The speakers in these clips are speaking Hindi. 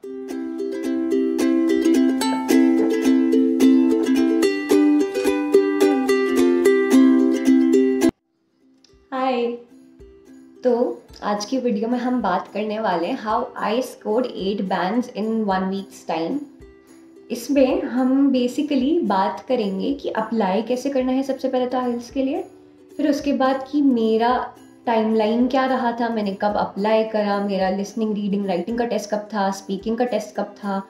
हाय। तो आज की वीडियो में हम बात करने वाले हैं how I scored 8 bands in 1 weeks time. इसमें हम बेसिकली बात करेंगे कि अप्लाई कैसे करना है सबसे पहले तो आइल्स के लिए, फिर उसके बाद कि मेरा टाइमलाइन क्या रहा था, मैंने कब अप्लाई करा, मेरा लिसनिंग रीडिंग राइटिंग का टेस्ट कब था, स्पीकिंग का टेस्ट कब था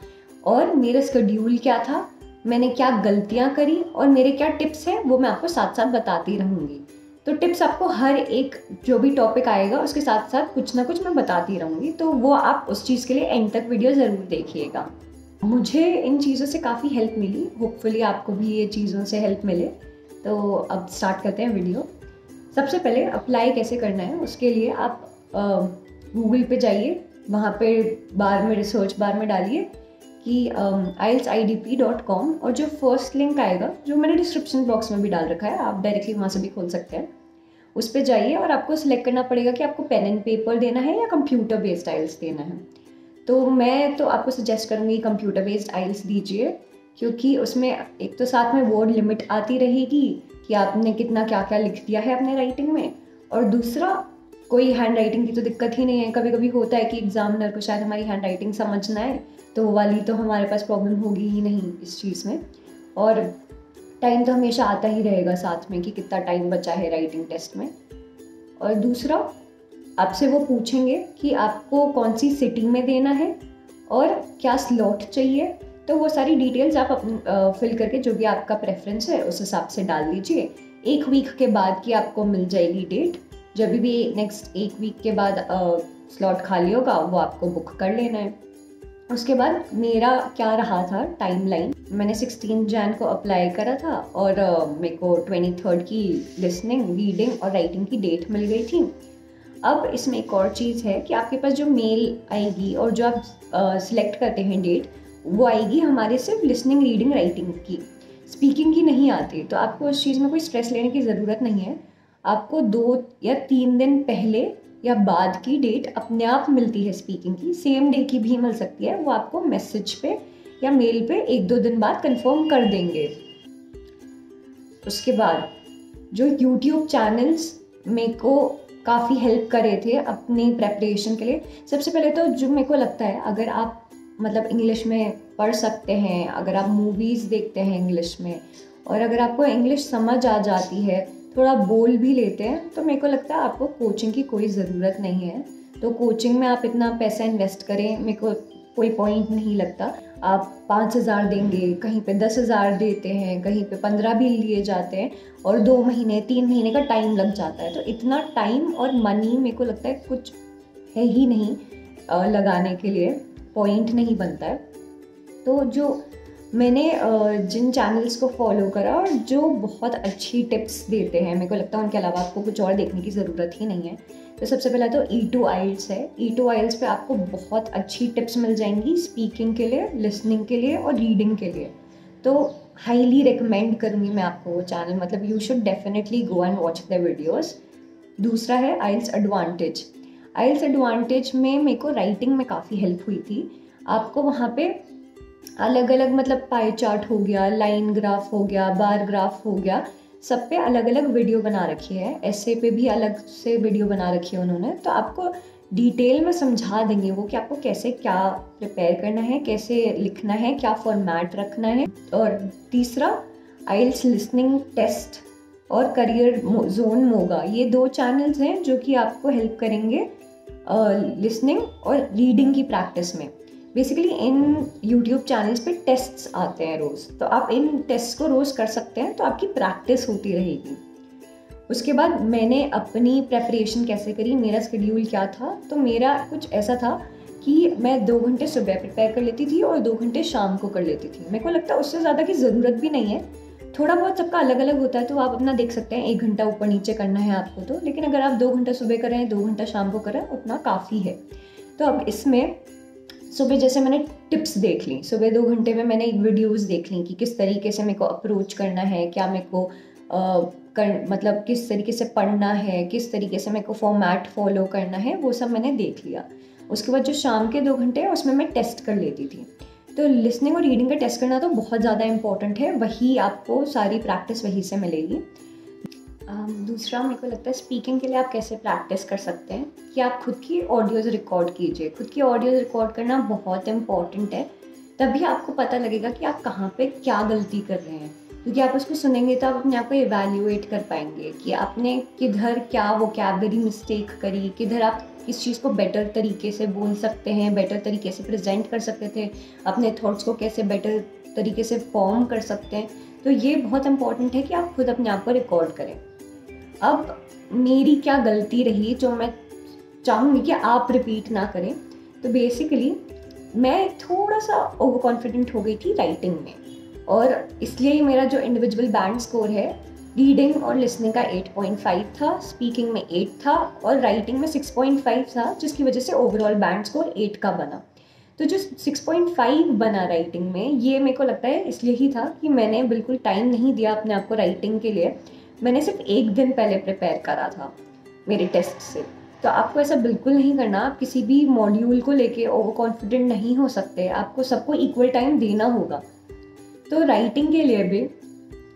और मेरा शेड्यूल क्या था, मैंने क्या गलतियाँ करी और मेरे क्या टिप्स हैं वो मैं आपको साथ साथ बताती रहूँगी। तो टिप्स आपको हर एक जो भी टॉपिक आएगा उसके साथ साथ कुछ ना कुछ मैं बताती रहूँगी, तो वो आप उस चीज़ के लिए एंड तक वीडियो ज़रूर देखिएगा। मुझे इन चीज़ों से काफ़ी हेल्प मिली, होपफुली आपको भी ये चीज़ों से हेल्प मिले। तो अब स्टार्ट करते हैं वीडियो। सबसे पहले अप्लाई कैसे करना है उसके लिए आप गूगल पे जाइए, वहाँ पे बार में रिसर्च बार में डालिए कि ieltsidp.com और जो फर्स्ट लिंक आएगा जो मैंने डिस्क्रिप्शन बॉक्स में भी डाल रखा है, आप डायरेक्टली वहाँ से भी खोल सकते हैं। उस पर जाइए और आपको सिलेक्ट करना पड़ेगा कि आपको पेन एंड पेपर देना है या कंप्यूटर बेस्ड आइल्स देना है। तो मैं तो आपको सजेस्ट करूँगी कंप्यूटर बेस्ड आइल्स दीजिए, क्योंकि उसमें एक तो साथ में वर्ड लिमिट आती रहेगी कि आपने कितना क्या क्या लिख दिया है अपने राइटिंग में, और दूसरा कोई हैंड राइटिंग की तो दिक्कत ही नहीं है। कभी कभी होता है कि एग्जामिनर को शायद हमारी हैंड राइटिंग समझना है, तो वो वाली तो हमारे पास प्रॉब्लम होगी ही नहीं इस चीज़ में। और टाइम तो हमेशा आता ही रहेगा साथ में कि कितना टाइम बचा है राइटिंग टेस्ट में। और दूसरा, आपसे वो पूछेंगे कि आपको कौन सी सिटी में देना है और क्या स्लॉट चाहिए, तो वो सारी डिटेल्स आप फिल करके जो भी आपका प्रेफरेंस है उस हिसाब से डाल दीजिए। 1 वीक के बाद की आपको मिल जाएगी डेट, जब भी नेक्स्ट 1 वीक के बाद स्लॉट खाली होगा वो आपको बुक कर लेना है। उसके बाद मेरा क्या रहा था टाइमलाइन, मैंने 16 जैन को अप्लाई करा था और मेरे को 23 की लिसनिंग रीडिंग और राइटिंग की डेट मिल गई थी। अब इसमें एक और चीज़ है कि आपके पास जो मेल आएगी और जो आप सिलेक्ट करते हैं डेट, वो आएगी हमारे सिर्फ लिसनिंग रीडिंग राइटिंग की, स्पीकिंग की नहीं आती। तो आपको उस चीज़ में कोई स्ट्रेस लेने की ज़रूरत नहीं है। आपको 2 या 3 दिन पहले या बाद की डेट अपने आप मिलती है स्पीकिंग की, सेम डे की भी मिल सकती है, वो आपको मैसेज पे या मेल पे 1-2 दिन बाद कंफर्म कर देंगे। उसके बाद जो यूट्यूब चैनल्स मेरे को काफ़ी हेल्प कर रहे थे अपनी प्रेपरेशन के लिए, सबसे पहले तो जो मेरे को लगता है, अगर आप मतलब इंग्लिश में पढ़ सकते हैं, अगर आप मूवीज़ देखते हैं इंग्लिश में और अगर आपको इंग्लिश समझ आ जाती है, थोड़ा बोल भी लेते हैं, तो मेरे को लगता है आपको कोचिंग की कोई ज़रूरत नहीं है। तो कोचिंग में आप इतना पैसा इन्वेस्ट करें, मेरे को कोई पॉइंट नहीं लगता। आप 5,000 देंगे, कहीं पे 10,000 देते हैं, कहीं पे 15 भी लिए जाते हैं और 2 महीने 3 महीने का टाइम लग जाता है। तो इतना टाइम और मनी मेरे को लगता है कुछ है ही नहीं लगाने के लिए, पॉइंट नहीं बनता है। तो जो मैंने जिन चैनल्स को फॉलो करा और जो बहुत अच्छी टिप्स देते हैं, मेरे को लगता है उनके अलावा आपको कुछ और देखने की ज़रूरत ही नहीं है। तो सबसे पहला तो E2 IELTS है। E2 IELTS पे आपको बहुत अच्छी टिप्स मिल जाएंगी स्पीकिंग के लिए, लिसनिंग के लिए और रीडिंग के लिए। तो हाईली रिकमेंड करूँगी मैं आपको वो चैनल, मतलब you should definitely go and watch the videos. दूसरा है IELTS एडवांटेज। IELTS एडवांटेज में मेरे को राइटिंग में काफ़ी हेल्प हुई थी। आपको वहाँ पे अलग अलग मतलब पाई चार्ट हो गया, लाइन ग्राफ हो गया, बार ग्राफ हो गया, सब पे अलग अलग वीडियो बना रखी है। ऐसे पे भी अलग से वीडियो बना रखी है उन्होंने, तो आपको डिटेल में समझा देंगे वो कि आपको कैसे क्या प्रिपेयर करना है, कैसे लिखना है, क्या फॉर्मेट रखना है। और तीसरा IELTS लिसनिंग टेस्ट और करियर जोन मोगा, ये 2 चैनल्स हैं जो कि आपको हेल्प करेंगे लिसनिंग और रीडिंग की प्रैक्टिस में। बेसिकली इन यूट्यूब चैनल्स पे टेस्ट्स आते हैं रोज़, तो आप इन टेस्ट को रोज़ कर सकते हैं, तो आपकी प्रैक्टिस होती रहेगी। उसके बाद मैंने अपनी प्रेपरेशन कैसे करी, मेरा शेड्यूल क्या था, तो मेरा कुछ ऐसा था कि मैं 2 घंटे सुबह प्रिपेयर कर लेती थी और 2 घंटे शाम को कर लेती थी। मेरे को लगता है उससे ज़्यादा की ज़रूरत भी नहीं है, थोड़ा बहुत सबका अलग अलग होता है, तो आप अपना देख सकते हैं 1 घंटा ऊपर नीचे करना है आपको तो, लेकिन अगर आप 2 घंटा सुबह करें 2 घंटा शाम को करें उतना काफ़ी है। तो अब इसमें सुबह जैसे मैंने टिप्स देख ली, सुबह 2 घंटे में मैंने वीडियोस देख ली कि किस तरीके से मेरे को अप्रोच करना है, क्या मेरे को मतलब किस तरीके से पढ़ना है, किस तरीके से मेरे को फॉर्मेट फॉलो करना है, वो सब मैंने देख लिया। उसके बाद जो शाम के 2 घंटे हैं उसमें मैं टेस्ट कर लेती थी। तो लिसनिंग और रीडिंग का टेस्ट करना तो बहुत ज़्यादा इंपॉर्टेंट है, वही आपको सारी प्रैक्टिस वहीं से मिलेगी। दूसरा मेरे को लगता है स्पीकिंग के लिए आप कैसे प्रैक्टिस कर सकते हैं कि आप खुद की ऑडियोज़ रिकॉर्ड कीजिए। खुद की ऑडियोज़ रिकॉर्ड करना बहुत इम्पॉर्टेंट है, तभी आपको पता लगेगा कि आप कहाँ पे क्या गलती कर रहे हैं, क्योंकि आप उसको सुनेंगे तो आप अपने आप को इवैल्यूएट कर पाएंगे कि आपने किधर क्या वोकैबुलरी मिस्टेक करी, किधर आप किस चीज़ को बेटर तरीके से बोल सकते हैं, बेटर तरीके से प्रेजेंट कर सकते थे, अपने थॉट्स को कैसे बेटर तरीके से फॉर्म कर सकते हैं। तो ये बहुत इंपॉर्टेंट है कि आप खुद अपने आप को रिकॉर्ड करें। अब मेरी क्या गलती रही जो मैं चाहूँगी कि आप रिपीट ना करें, तो बेसिकली मैं थोड़ा सा ओवर कॉन्फिडेंट हो गई थी राइटिंग में, और इसलिए ही मेरा जो इंडिविजुअल बैंड स्कोर है रीडिंग और लिसनिंग का 8.5 था, स्पीकिंग में 8 था और राइटिंग में 6.5 था, जिसकी वजह से ओवरऑल बैंड स्कोर 8 का बना। तो जो 6.5 बना राइटिंग में, ये मेरे को लगता है इसलिए ही था कि मैंने बिल्कुल टाइम नहीं दिया अपने आप को राइटिंग के लिए। मैंने सिर्फ 1 दिन पहले प्रिपेयर करा था मेरे टेस्ट से। तो आपको ऐसा बिल्कुल नहीं करना, आप किसी भी मॉड्यूल को लेके ओवर कॉन्फिडेंट नहीं हो सकते, आपको सबको इक्वल टाइम देना होगा। तो राइटिंग के लिए भी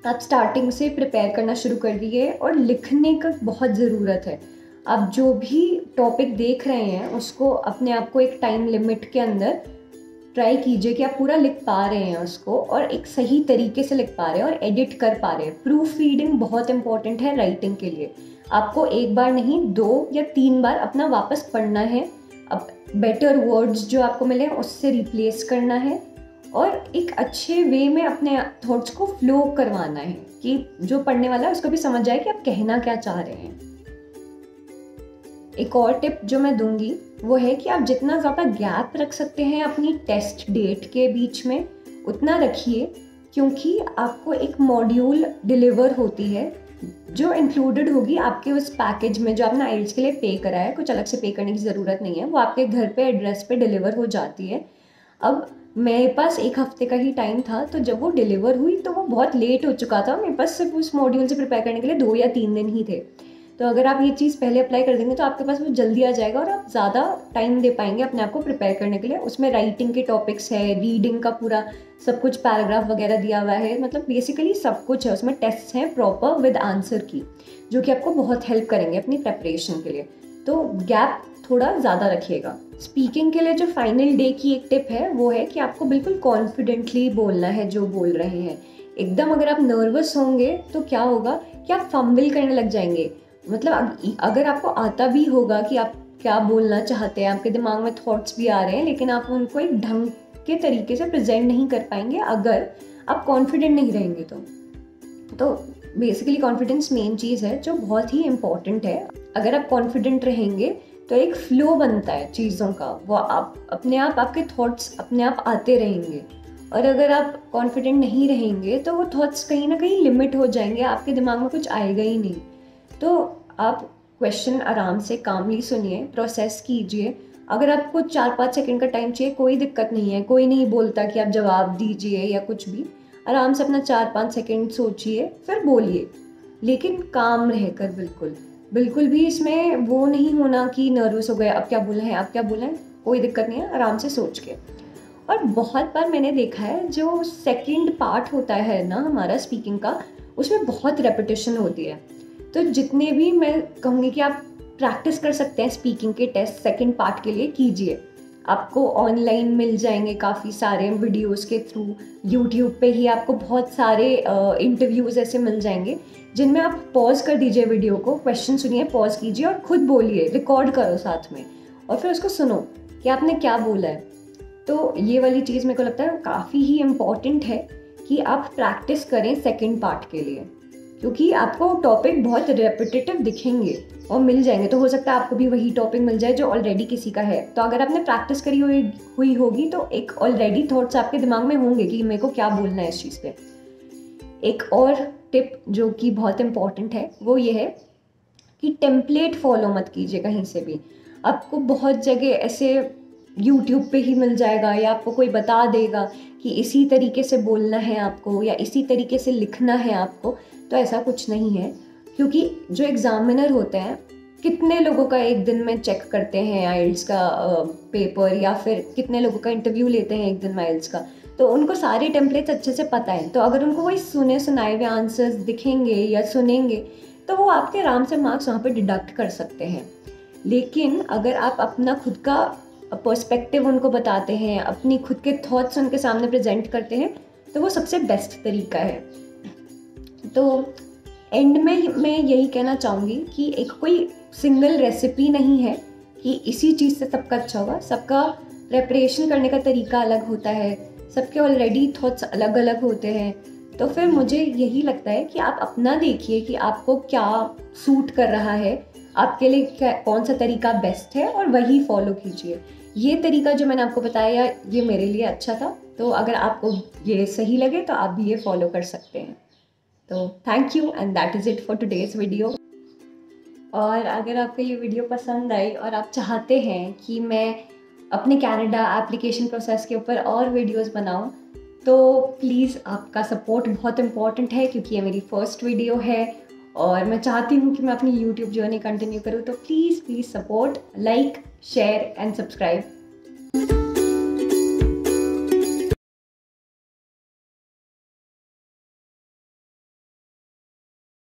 आप स्टार्टिंग से प्रिपेयर करना शुरू कर दिए, और लिखने का बहुत ज़रूरत है। आप जो भी टॉपिक देख रहे हैं उसको अपने आप को एक टाइम लिमिट के अंदर ट्राई कीजिए कि आप पूरा लिख पा रहे हैं उसको, और एक सही तरीके से लिख पा रहे हैं और एडिट कर पा रहे हैं। प्रूफ रीडिंग बहुत इंपॉर्टेंट है राइटिंग के लिए। आपको 1 बार नहीं 2 या 3 बार अपना वापस पढ़ना है, अब बेटर वर्ड्स जो आपको मिले उससे रिप्लेस करना है, और एक अच्छे वे में अपने थॉट्स को फ्लो करवाना है कि जो पढ़ने वाला है उसको भी समझ जाए कि आप कहना क्या चाह रहे हैं। एक और टिप जो मैं दूंगी वो है कि आप जितना ज़्यादा गैप रख सकते हैं अपनी टेस्ट डेट के बीच में उतना रखिए, क्योंकि आपको एक मॉड्यूल डिलीवर होती है जो इंक्लूडेड होगी आपके उस पैकेज में जो आपने आइल्स के लिए पे करा है। कुछ अलग से पे करने की ज़रूरत नहीं है, वो आपके घर पे एड्रेस पे डिलीवर हो जाती है। अब मेरे पास 1 हफ्ते का ही टाइम था, तो जब वो डिलीवर हुई तो वो बहुत लेट हो चुका था। मेरे पास सिर्फ उस मॉड्यूल से प्रिपेयर करने के लिए 2 या 3 दिन ही थे। तो अगर आप ये चीज़ पहले अप्लाई कर देंगे तो आपके पास वो जल्दी आ जाएगा और आप ज़्यादा टाइम दे पाएंगे अपने आप को प्रिपेयर करने के लिए। उसमें राइटिंग के टॉपिक्स है, रीडिंग का पूरा सब कुछ पैराग्राफ वगैरह दिया हुआ है, मतलब बेसिकली सब कुछ है उसमें। टेस्ट हैं प्रॉपर विद आंसर की, जो कि आपको बहुत हेल्प करेंगे अपनी प्रेपरेशन के लिए। तो गैप थोड़ा ज़्यादा रखिएगा। स्पीकिंग के लिए जो फाइनल डे की एक टिप है वो है कि आपको बिल्कुल कॉन्फिडेंटली बोलना है जो बोल रहे हैं। एकदम अगर आप नर्वस होंगे तो क्या होगा कि आप फंबल करने लग जाएंगे। मतलब अगर आपको आता भी होगा कि आप क्या बोलना चाहते हैं, आपके दिमाग में थॉट्स भी आ रहे हैं, लेकिन आप उनको एक ढंग के तरीके से प्रेजेंट नहीं कर पाएंगे अगर आप कॉन्फिडेंट नहीं रहेंगे। तो बेसिकली कॉन्फिडेंस मेन चीज़ है जो बहुत ही इम्पॉर्टेंट है। अगर आप कॉन्फिडेंट रहेंगे तो एक फ्लो बनता है चीज़ों का, वो आप अपने आप आपके थॉट्स अपने आप आते रहेंगे। और अगर आप कॉन्फिडेंट नहीं रहेंगे तो वो थॉट्स कहीं ना कहीं लिमिट हो जाएंगे, आपके दिमाग में कुछ आएगा ही नहीं। तो आप क्वेश्चन आराम से कामली सुनिए, प्रोसेस कीजिए। अगर आपको 4-5 सेकंड का टाइम चाहिए कोई दिक्कत नहीं है, कोई नहीं बोलता कि आप जवाब दीजिए या कुछ भी। आराम से अपना 4-5 सेकंड सोचिए फिर बोलिए, लेकिन काम रहकर। बिल्कुल भी इसमें वो नहीं होना कि नर्वस हो गए अब क्या बोलना है अब क्या बोलना है, कोई दिक्कत नहीं है, आराम से सोच के। और बहुत बार मैंने देखा है जो सेकंड पार्ट होता है ना हमारा स्पीकिंग का, उसमें बहुत रेपिटेशन होती है। तो जितने भी मैं कहूँगी कि आप प्रैक्टिस कर सकते हैं स्पीकिंग के टेस्ट सेकंड पार्ट के लिए कीजिए। आपको ऑनलाइन मिल जाएंगे काफ़ी सारे वीडियोस के थ्रू, यूट्यूब पे ही आपको बहुत सारे इंटरव्यूज़ ऐसे मिल जाएंगे जिनमें आप पॉज कर दीजिए वीडियो को, क्वेश्चन सुनिए, पॉज कीजिए और खुद बोलिए, रिकॉर्ड करो साथ में, और फिर उसको सुनो कि आपने क्या बोला है। तो ये वाली चीज़ मेरे को लगता है काफ़ी ही इम्पॉर्टेंट है कि आप प्रैक्टिस करें सेकेंड पार्ट के लिए, क्योंकि आपको टॉपिक बहुत रेपिटेटिव दिखेंगे और मिल जाएंगे। तो हो सकता है आपको भी वही टॉपिक मिल जाए जो ऑलरेडी किसी का है। तो अगर आपने प्रैक्टिस करी हुई होगी तो एक ऑलरेडी थॉट्स आपके दिमाग में होंगे कि मेरे को क्या बोलना है इस चीज़ पे। एक और टिप जो कि बहुत इम्पॉर्टेंट है वो ये है कि टेम्पलेट फॉलो मत कीजिए कहीं से भी। आपको बहुत जगह ऐसे यूट्यूब पे ही मिल जाएगा या आपको कोई बता देगा कि इसी तरीके से बोलना है आपको या इसी तरीके से लिखना है आपको। तो ऐसा कुछ नहीं है, क्योंकि जो एग्जामिनर होते हैं कितने लोगों का एक दिन में चेक करते हैं आइल्स का पेपर, या फिर कितने लोगों का इंटरव्यू लेते हैं एक दिन में आइल्स का। तो उनको सारे टेम्पलेट्स अच्छे से पता है, तो अगर उनको वही सुने सुनाए हुए आंसर्स दिखेंगे या सुनेंगे तो वो आपके आराम से मार्क्स वहाँ पे डिडक्ट कर सकते हैं। लेकिन अगर आप अपना खुद का पर्सपेक्टिव उनको बताते हैं, अपनी खुद के थॉट्स उनके सामने प्रेजेंट करते हैं, तो वो सबसे बेस्ट तरीका है। तो एंड में मैं यही कहना चाहूँगी कि एक कोई सिंगल रेसिपी नहीं है कि इसी चीज़ से सबका अच्छा होगा। सबका प्रेपरेशन करने का तरीका अलग होता है, सबके ऑलरेडी थॉट्स अलग अलग होते हैं। तो फिर मुझे यही लगता है कि आप अपना देखिए कि आपको क्या सूट कर रहा है, आपके लिए क्या कौन सा तरीका बेस्ट है, और वही फॉलो कीजिए। ये तरीका जो मैंने आपको बताया ये मेरे लिए अच्छा था, तो अगर आपको ये सही लगे तो आप भी ये फॉलो कर सकते हैं। तो thank you and that is it for today's video. और अगर आपको ये वीडियो पसंद आई और आप चाहते हैं कि मैं अपने कनाडा एप्लीकेशन प्रोसेस के ऊपर और वीडियोस बनाऊं, तो प्लीज़ आपका सपोर्ट बहुत इम्पॉर्टेंट है, क्योंकि ये मेरी फर्स्ट वीडियो है और मैं चाहती हूँ कि मैं अपनी यूट्यूब जर्नी कंटिन्यू करूँ। तो please please support, like, share and subscribe.